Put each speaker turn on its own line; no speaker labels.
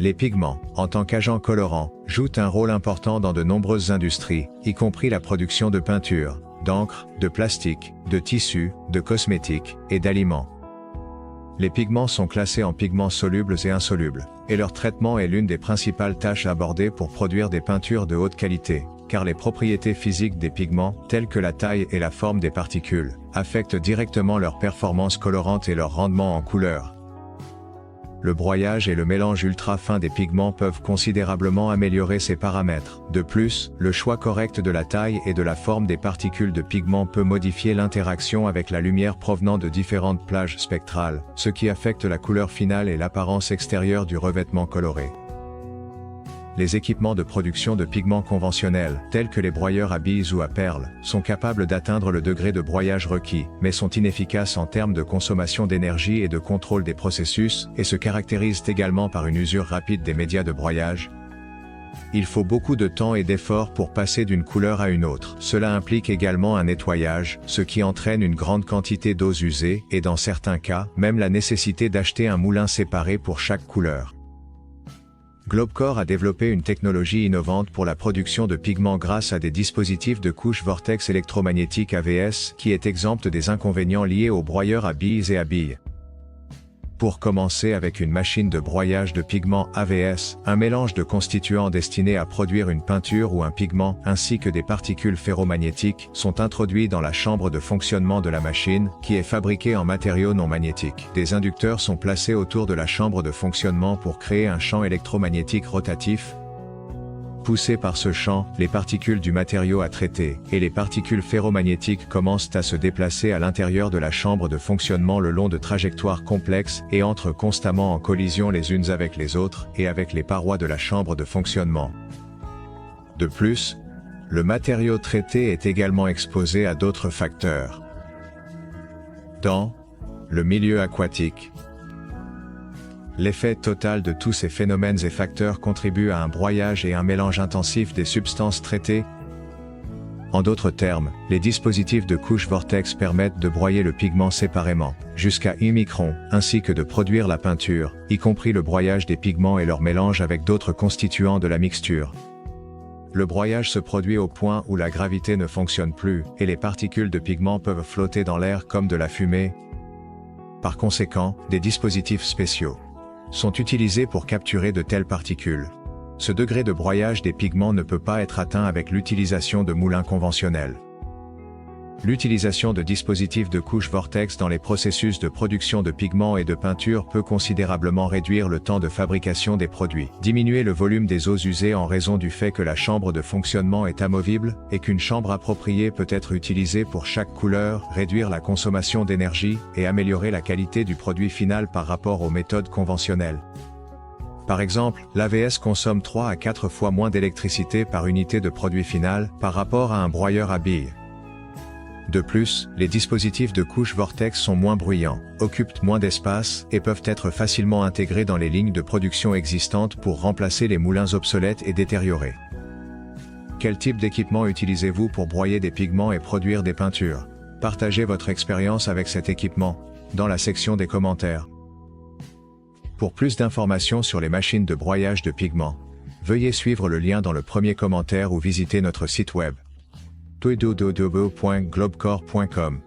Les pigments, en tant qu'agents colorants, jouent un rôle important dans de nombreuses industries, y compris la production de peinture, d'encre, de plastique, de tissus, de cosmétiques et d'aliments. Les pigments sont classés en pigments solubles et insolubles, et leur traitement est l'une des principales tâches abordées pour produire des peintures de haute qualité, car les propriétés physiques des pigments, telles que la taille et la forme des particules, affectent directement leur performance colorante et leur rendement en couleur. Le broyage et le mélange ultra fin des pigments peuvent considérablement améliorer ces paramètres. De plus, le choix correct de la taille et de la forme des particules de pigments peut modifier l'interaction avec la lumière provenant de différentes plages spectrales, ce qui affecte la couleur finale et l'apparence extérieure du revêtement coloré. Les équipements de production de pigments conventionnels, tels que les broyeurs à billes ou à perles, sont capables d'atteindre le degré de broyage requis, mais sont inefficaces en termes de consommation d'énergie et de contrôle des processus, et se caractérisent également par une usure rapide des médias de broyage. Il faut beaucoup de temps et d'efforts pour passer d'une couleur à une autre. Cela implique également un nettoyage, ce qui entraîne une grande quantité d'eau usée, et dans certains cas, même la nécessité d'acheter un moulin séparé pour chaque couleur. Globecor a développé une technologie innovante pour la production de pigments grâce à des dispositifs de couche vortex électromagnétique AVS qui est exempte des inconvénients liés aux broyeurs à billes et à billes. Pour commencer avec une machine de broyage de pigments AVS, un mélange de constituants destinés à produire une peinture ou un pigment, ainsi que des particules ferromagnétiques, sont introduits dans la chambre de fonctionnement de la machine, qui est fabriquée en matériaux non magnétiques. Des inducteurs sont placés autour de la chambre de fonctionnement pour créer un champ électromagnétique rotatif. Poussées par ce champ, les particules du matériau à traiter, et les particules ferromagnétiques commencent à se déplacer à l'intérieur de la chambre de fonctionnement le long de trajectoires complexes, et entrent constamment en collision les unes avec les autres, et avec les parois de la chambre de fonctionnement. De plus, le matériau traité est également exposé à d'autres facteurs. Dans le milieu aquatique, l'effet total de tous ces phénomènes et facteurs contribue à un broyage et un mélange intensif des substances traitées. En d'autres termes, les dispositifs de couche vortex permettent de broyer le pigment séparément, jusqu'à 1 micron, ainsi que de produire la peinture, y compris le broyage des pigments et leur mélange avec d'autres constituants de la mixture. Le broyage se produit au point où la gravité ne fonctionne plus, et les particules de pigment peuvent flotter dans l'air comme de la fumée. Par conséquent, des dispositifs spéciaux sont utilisés pour capturer de telles particules. Ce degré de broyage des pigments ne peut pas être atteint avec l'utilisation de moulins conventionnels. L'utilisation de dispositifs de couche vortex dans les processus de production de pigments et de peinture peut considérablement réduire le temps de fabrication des produits, diminuer le volume des eaux usées en raison du fait que la chambre de fonctionnement est amovible, et qu'une chambre appropriée peut être utilisée pour chaque couleur, réduire la consommation d'énergie, et améliorer la qualité du produit final par rapport aux méthodes conventionnelles. Par exemple, l'AVS consomme 3 à 4 fois moins d'électricité par unité de produit final, par rapport à un broyeur à billes. De plus, les dispositifs de couche vortex sont moins bruyants, occupent moins d'espace, et peuvent être facilement intégrés dans les lignes de production existantes pour remplacer les moulins obsolètes et détériorés. Quel type d'équipement utilisez-vous pour broyer des pigments et produire des peintures? Partagez votre expérience avec cet équipement dans la section des commentaires. Pour plus d'informations sur les machines de broyage de pigments, veuillez suivre le lien dans le premier commentaire ou visiter notre site web www.globecor.com.